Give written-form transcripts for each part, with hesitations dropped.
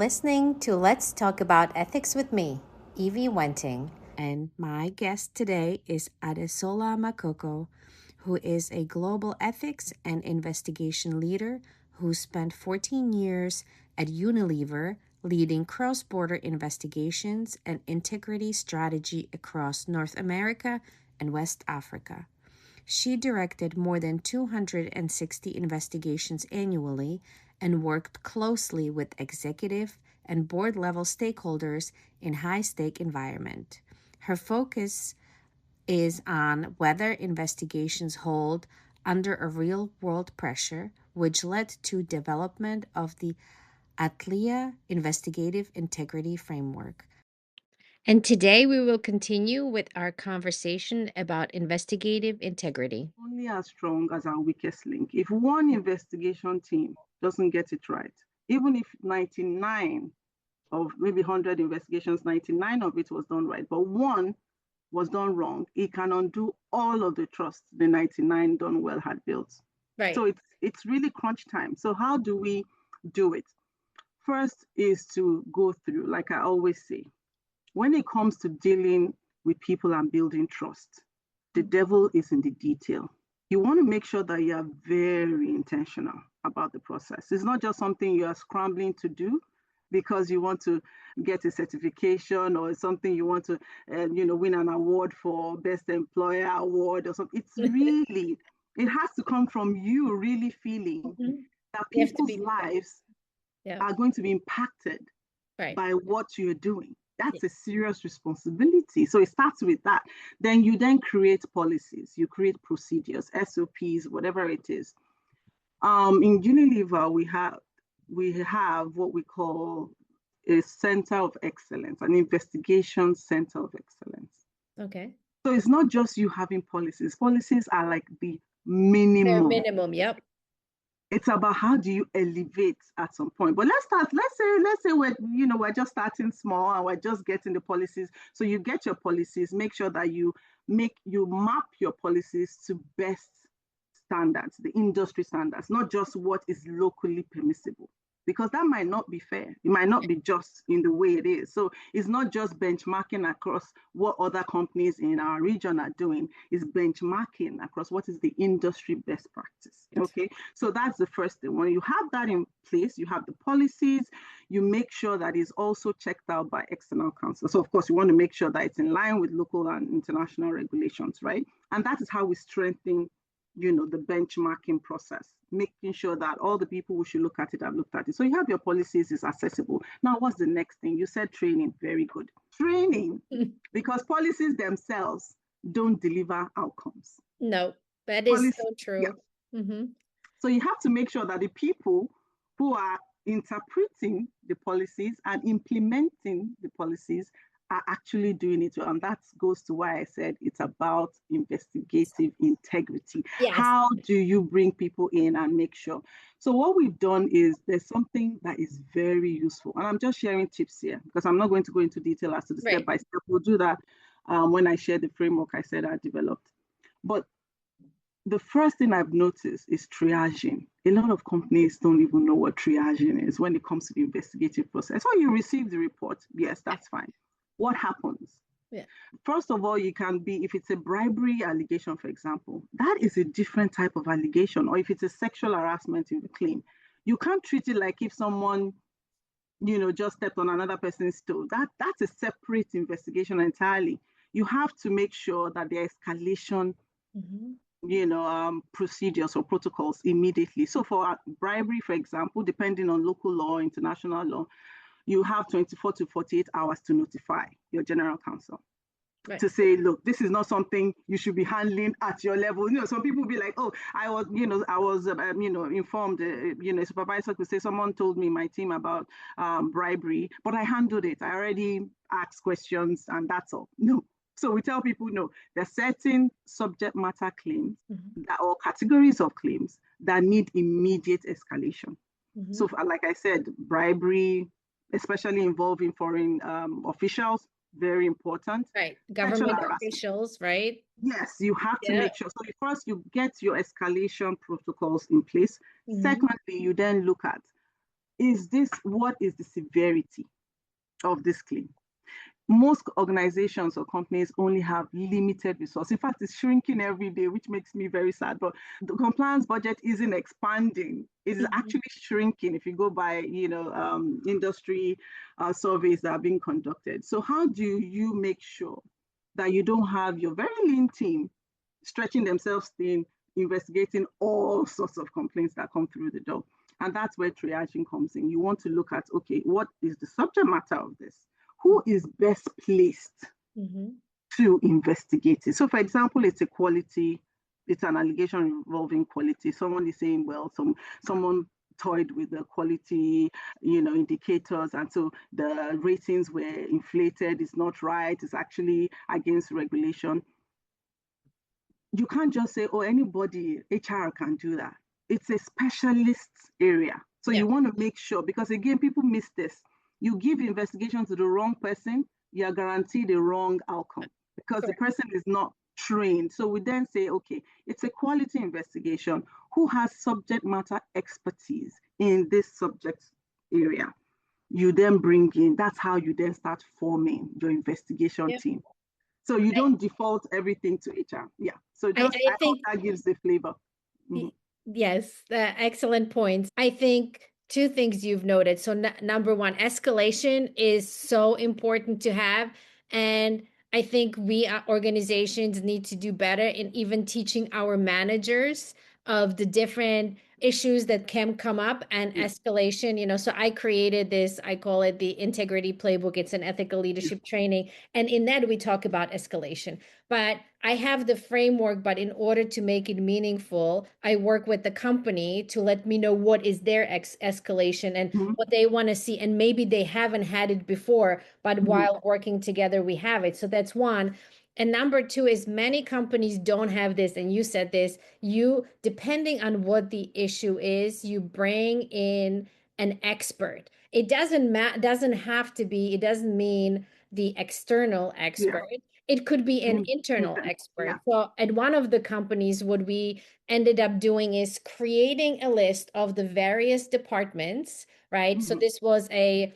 listening to Let's Talk About Ethics with me, Evie Wenting. And my guest today is Adesola Makoko, who is a global ethics and investigation leader who spent 14 years at Unilever leading cross-border investigations and integrity strategy across North America and West Africa. She directed more than 260 investigations annually and worked closely with executive and board-level stakeholders in high-stake environment. Her focus is on whether investigations hold under a real-world pressure, which led to development of the ATLIA Investigative Integrity Framework. And today we will continue with our conversation about investigative integrity. Only as strong as our weakest link. If one investigation team doesn't get it right, even if 99 of maybe 100 investigations, 99 of it was done right, but one was done wrong, it can undo all of the trust the 99 done well had built. Right. So it's really crunch time. So how do we do it? First is to go through, like I always say, when it comes to dealing with people and building trust, the devil is in the detail. You want to make sure that you are very intentional about the process. It's not just something you are scrambling to do because you want to get a certification or something you want to, win an award for best employer award or something. It's really, it has to come from you really feeling that people's lives are going to be impacted by what you're doing. That's a serious responsibility. So it starts with that. Then you then create policies, you create procedures, SOPs, whatever it is. In Unilever, we have what we call a center of excellence, an investigation center of excellence. Okay. So it's not just you having policies. Policies are like the minimum. Bare minimum, yep. It's about how do you elevate at some point. But let's say we're just starting small and we're just getting the policies. So you get your policies, make sure that you map your policies to best standards, the industry standards, not just what is locally permissible, because that might not be fair. It might not be just in the way it is. So it's not just benchmarking across what other companies in our region are doing, it's benchmarking across what is the industry best practice. Okay, so that's the first thing. When you have that in place, you have the policies, you make sure that it's also checked out by external counsel. So of course, you want to make sure that it's in line with local and international regulations, right? And that is how we strengthen the benchmarking process, making sure that all the people who should look at it have looked at it. So you have your policies, is accessible. Now, what's the next thing? You said training. Very good. Training, because policies themselves don't deliver outcomes. No, that is so true. Yeah. So you have to make sure that the people who are interpreting the policies and implementing the policies are actually doing it well. And that goes to why I said it's about investigative integrity. Yes. How do you bring people in and make sure? So what we've done is there's something that is very useful. And I'm just sharing tips here because I'm not going to go into detail as to the step by step. We'll do that when I share the framework I said I developed. But the first thing I've noticed is triaging. A lot of companies don't even know what triaging is when it comes to the investigative process. Oh, you receive the report. Yes, that's fine. What happens? Yeah. First of all, you can be, if it's a bribery allegation, for example, that is a different type of allegation. Or if it's a sexual harassment in the claim, you can't treat it like if someone, just stepped on another person's toe. That's a separate investigation entirely. You have to make sure that the escalation, procedures or protocols immediately. So for bribery, for example, depending on local law, international law, you have 24 to 48 hours to notify your general counsel to say, look, this is not something you should be handling at your level. Some people will be like, oh, I was informed, a supervisor could say, someone told me my team about bribery, but I handled it. I already asked questions and that's all. No. So we tell people, no, there are certain subject matter claims or categories of claims that need immediate escalation. So like I said, bribery, especially involving foreign officials, very important. Right, government officials, right? Yes, you have to make sure. So first you get your escalation protocols in place. Secondly, you then look at what is the severity of this claim? Most organizations or companies only have limited resources. In fact, it's shrinking every day, which makes me very sad. But the compliance budget isn't expanding; it is actually shrinking. If you go by, industry surveys that are being conducted. So, how do you make sure that you don't have your very lean team stretching themselves thin, investigating all sorts of complaints that come through the door? And that's where triaging comes in. You want to look at, okay, what is the subject matter of this? Who is best placed to investigate it? So, for example, it's an allegation involving quality. Someone is saying, well, someone toyed with the quality, indicators, and so the ratings were inflated. It's not right. It's actually against regulation. You can't just say, oh, anybody, HR can do that. It's a specialist area. So you want to make sure, because again, people miss this. You give investigation to the wrong person, you are guaranteed a wrong outcome because the person is not trained. So we then say, okay, it's a quality investigation. Who has subject matter expertise in this subject area? You then bring in, that's how you then start forming your investigation team. So you don't default everything to HR. Yeah. So just I think that gives the flavor. Yes, excellent points. I think two things you've noted. So number one, escalation is so important to have. And I think we organizations need to do better in even teaching our managers of the different issues that can come up and escalation. So I created this, I call it the integrity playbook. It's an ethical leadership training. And in that, we talk about escalation. But I have the framework, but in order to make it meaningful, I work with the company to let me know what is their escalation and what they want to see. And maybe they haven't had it before, but while working together, we have it. So that's one. And number two is many companies don't have this. And you said this, depending on what the issue is, you bring in an expert. It doesn't have to be, it doesn't mean the external expert. It could be an internal expert. So at one of the companies, what we ended up doing is creating a list of the various departments, right? So this was a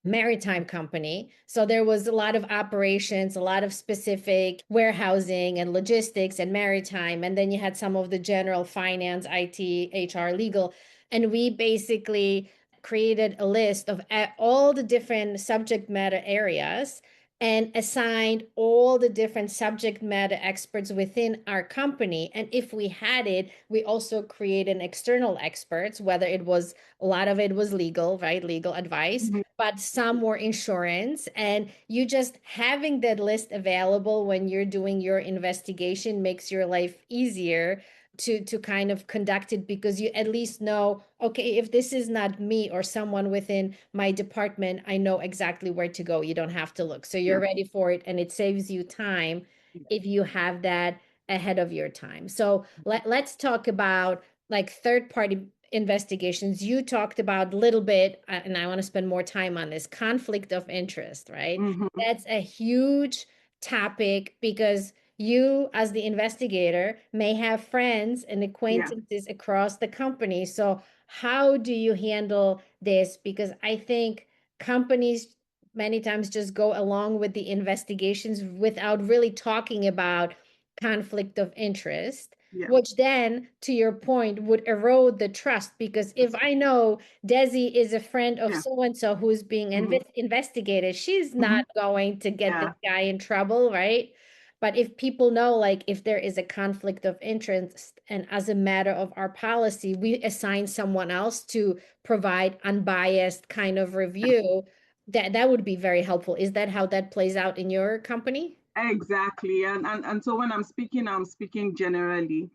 maritime company. So there was a lot of operations, a lot of specific warehousing and logistics and maritime. And then you had some of the general finance, IT, HR, legal. And we basically created a list of all the different subject matter areas and assigned all the different subject matter experts within our company. And if we had it, we also created external experts, whether it was a lot of it was legal, right? Legal advice, but some were insurance. And you just having that list available when you're doing your investigation makes your life easier to kind of conduct it, because you at least know, okay, if this is not me or someone within my department, I know exactly where to go. You don't have to look. So you're ready for it, and it saves you time if you have that ahead of your time. So let's talk about like third party investigations. You talked about a little bit, and I want to spend more time on this conflict of interest, right? That's a huge topic because you, as the investigator, may have friends and acquaintances across the company. So, how do you handle this? Because I think companies many times just go along with the investigations without really talking about conflict of interest. Which then, to your point, would erode the trust. Because if I know Desi is a friend of so and so who's being investigated, she's not going to get this guy in trouble, right? But if people know, like, if there is a conflict of interest, and as a matter of our policy, we assign someone else to provide unbiased kind of review, that would be very helpful. Is that how that plays out in your company? Exactly. And so when I'm speaking generally,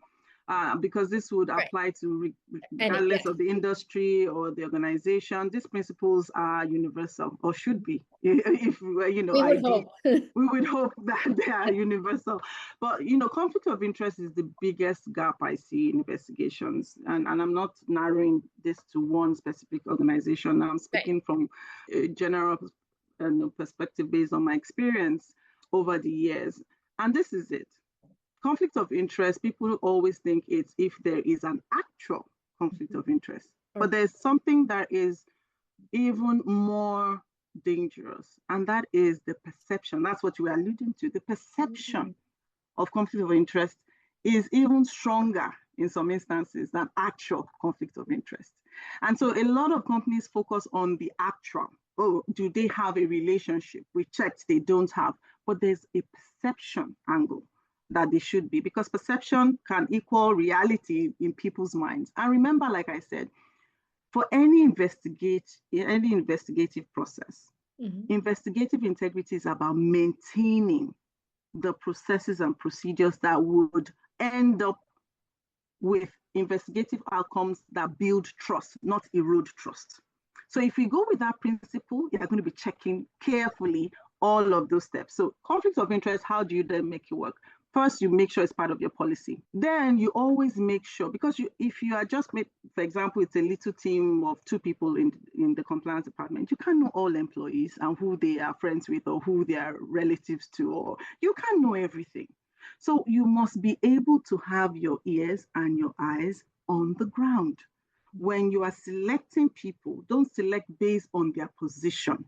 because this would apply to regardless of the industry or the organization. These principles are universal, or should be, if We would hope. We would hope that they are universal. But conflict of interest is the biggest gap I see in investigations, and I'm not narrowing this to one specific organization. I'm speaking from a general perspective based on my experience over the years. And this is it. Conflict of interest, people always think it's if there is an actual conflict of interest. But Okay. there's something that is even more dangerous, and that is the perception. That's what you were alluding to. The perception Mhm. of conflict of interest is even stronger in some instances than actual conflict of interest. And so a lot of companies focus on the actual. Oh, do they have a relationship? We checked, they don't have. But there's a perception angle that they should be, because perception can equal reality in people's minds. And remember, like I said, for any investigative process, Mhm. investigative integrity is about maintaining the processes and procedures that would end up with investigative outcomes that build trust, not erode trust. So if you go with that principle, you're going to be checking carefully all of those steps. So conflict of interest, how do you then make it work? First, you make sure it's part of your policy. Then you always make sure, because if you are just, for example, it's a little team of 2 people in the compliance department, you can't know all employees and who they are friends with or who they are relatives to, or you can't know everything. So you must be able to have your ears and your eyes on the ground. When you are selecting people, don't select based on their position.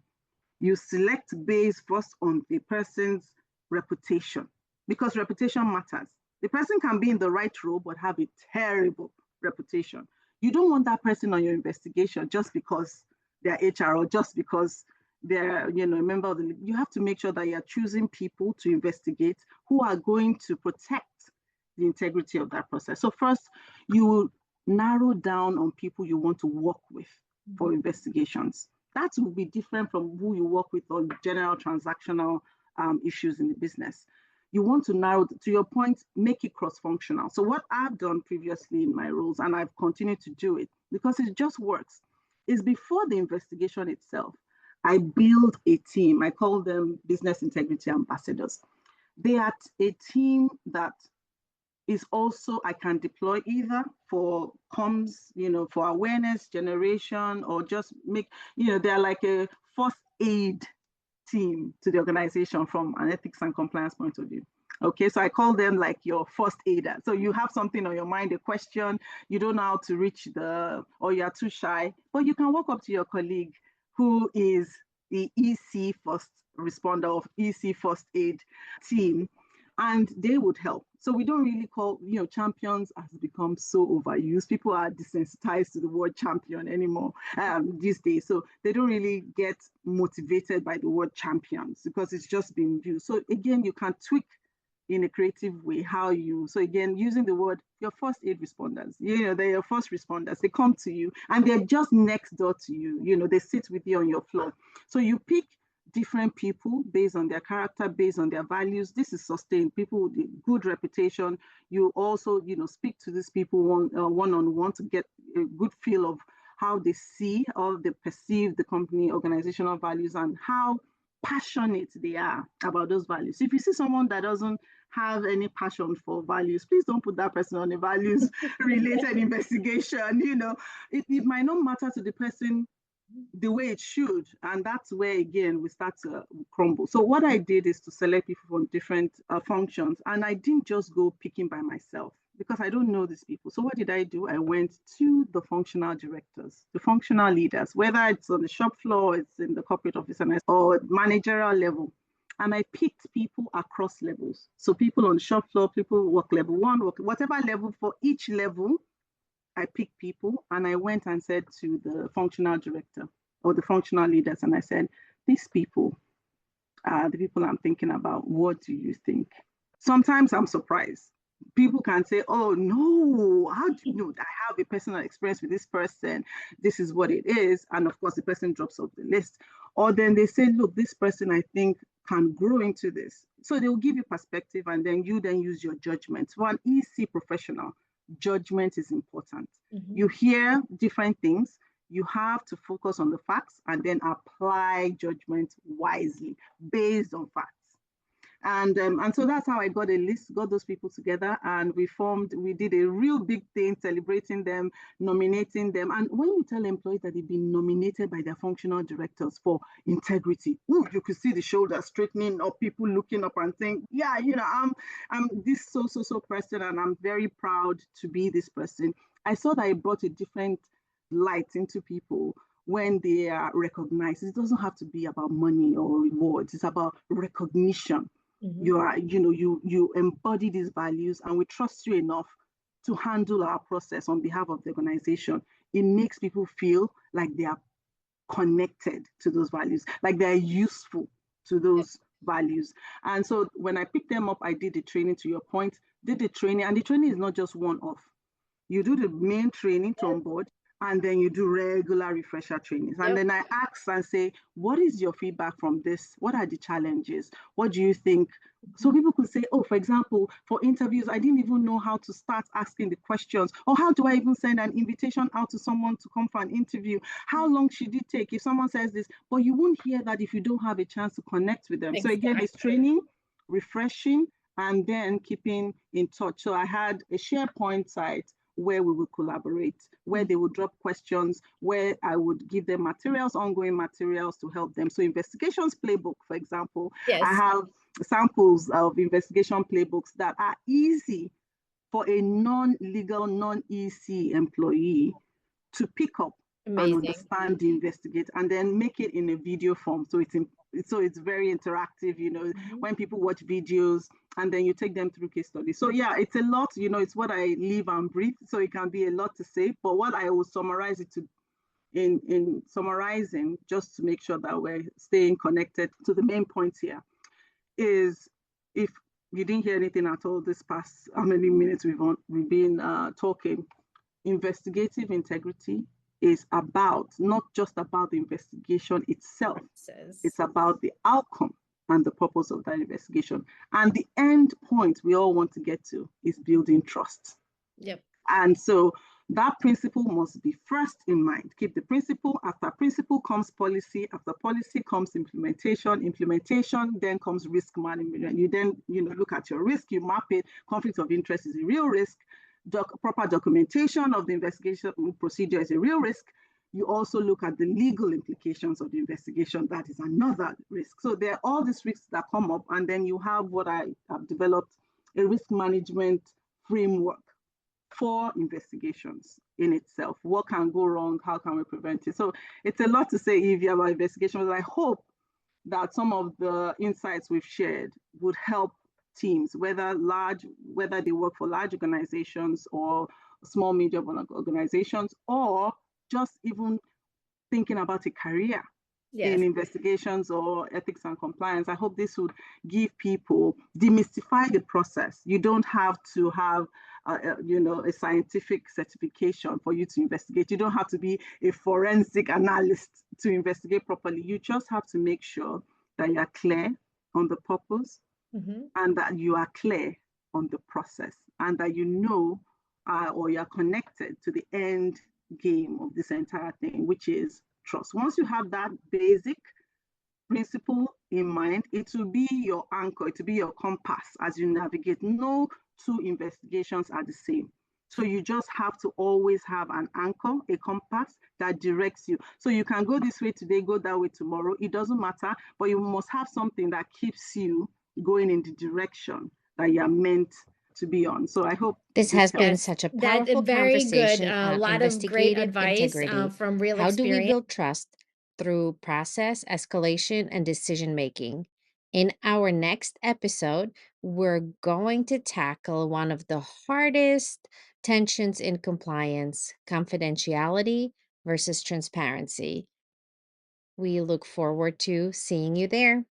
You select based first on the person's reputation, because reputation matters. The person can be in the right role but have a terrible reputation. You don't want that person on your investigation just because they're HR or just because they're a member of the. You have to make sure that you're choosing people to investigate who are going to protect the integrity of that process. So first, you narrow down on people you want to work with for investigations. That will be different from who you work with on general transactional issues in the business. You want to narrow, to your point, make it cross-functional. So what I've done previously in my roles, and I've continued to do it because it just works, is before the investigation itself, I build a team. I call them business integrity ambassadors. They are a team that is also, I can deploy either for comms, for awareness generation, or just make, they're like a first aid team to the organization from an ethics and compliance point of view. Okay, so I call them like your first aider. So you have something on your mind, a question, you don't know how to reach or you're too shy, but you can walk up to your colleague who is the EC first responder of EC first aid team, and they would help. So we don't really call, champions has become so overused. People are desensitized to the word champion anymore these days. So they don't really get motivated by the word champions because it's just been used. So again, you can tweak in a creative way so again, using the word, your first aid responders, they're your first responders. They come to you and they're just next door to you, they sit with you on your floor. So you pick different people based on their character, based on their values. This is sustained. People with a good reputation. You also, speak to these people one-on-one to get a good feel of how they see or they perceive the company organizational values and how passionate they are about those values. If you see someone that doesn't have any passion for values, please don't put that person on a values related investigation. It might not matter to the person the way it should. And that's where, again, we start to crumble. So what I did is to select people from different functions. And I didn't just go picking by myself because I don't know these people. So what did I do? I went to the functional directors, the functional leaders, whether it's on the shop floor, it's in the corporate office, or managerial level. And I picked people across levels. So people on the shop floor, people work level 1, whatever level. For each level, I picked people and I went and said to the functional director or the functional leaders, and I said, these people are the people I'm thinking about. What do you think? Sometimes I'm surprised. People can say, oh, no, how do you know? I have a personal experience with this person. This is what it is. And of course, the person drops off the list. Or then they say, look, this person I think can grow into this. So they will give you perspective and then you then use your judgment. For an EC professional, judgment is important. Mhm. You hear different things, you have to focus on the facts and then apply judgment wisely based on facts. And so that's how I got a list, got those people together, and we did a real big thing, celebrating them, nominating them. And when you tell employees that they've been nominated by their functional directors for integrity, ooh, you could see the shoulders straightening up, people looking up and saying, yeah, I'm this so person, and I'm very proud to be this person. I saw that it brought a different light into people when they are recognized. It doesn't have to be about money or rewards. It's about recognition. Hmm. You are, you embody these values, and we trust you enough to handle our process on behalf of the organization. It makes people feel like they are connected to those values, like they're useful to Yep. those values. And so when I picked them up, I did the training, to your point, did the training, and the training is not just one off. You do the main training to Yep. onboard, and then you do regular refresher trainings. And Yep. then I ask and say, what is your feedback from this? What are the challenges? What do you think? So Mhm. people could say, oh, for example, for interviews, I didn't even know how to start asking the questions, or how do I even send an invitation out to someone to come for an interview? How long should it take if someone says this? But you won't hear that if you don't have a chance to connect with them. So again, it's Exactly. training, refreshing, and then keeping in touch. So I had a SharePoint site where we would collaborate, where Mhm. they would drop questions, where I would give them materials, ongoing materials to help them. So investigations playbook, for example, I Yes. have samples of investigation playbooks that are easy for a non-legal, non-EC employee to pick up and Amazing. understand, investigate, and then make it in a video form. So it's very interactive. Mhm. When people watch videos, and then you take them through case studies. So yeah, it's a lot. It's what I live and breathe. So it can be a lot to say. But what I will summarize it to in summarizing, just to make sure that we're staying connected to the main points here, is, if you didn't hear anything at all this past how many minutes we've been talking, investigative integrity is about, not just about the investigation itself, Says. it's about the outcome and the purpose of that investigation. And the end point we all want to get to is building trust. Yep. And so that principle must be first in mind. Keep the principle. After principle comes policy. After policy comes implementation. Implementation then comes risk management. You then, look at your risk, you map it. Conflict of interest is a real risk. Proper documentation of the investigation procedure is a real risk. You also look at the legal implications of the investigation. That is another risk. So there are all these risks that come up, and then you have what I have developed, a risk management framework for investigations in itself. What can go wrong? How can we prevent it? So it's a lot to say, Evie, about investigations. I hope that some of the insights we've shared would help teams, whether they work for large organizations or small, medium organizations, or just even thinking about a career in Yes. investigations or ethics and compliance. I hope this would give people, demystify the process. You don't have to have a scientific certification for you to investigate. You don't have to be a forensic analyst to investigate properly. You just have to make sure that you are clear on the purpose, Hmm. and that you are clear on the process, and that or you're connected to the end game of this entire thing, which is trust. Once you have that basic principle in mind, it will be your anchor, it will be your compass as you navigate. No two investigations are the same. So you just have to always have an anchor, a compass that directs you. So you can go this way today, go that way tomorrow. It doesn't matter, but you must have something that keeps you going in the direction that you're meant to be on. So I hope This this has helps. been Yes. such a That powerful very good. conversation A on lot of great investigative advice integrity. from real How do we experience. build trust through process, escalation, and decision making? In our next episode, we're going to tackle one of the hardest tensions in compliance: confidentiality versus transparency. We look forward to seeing you there.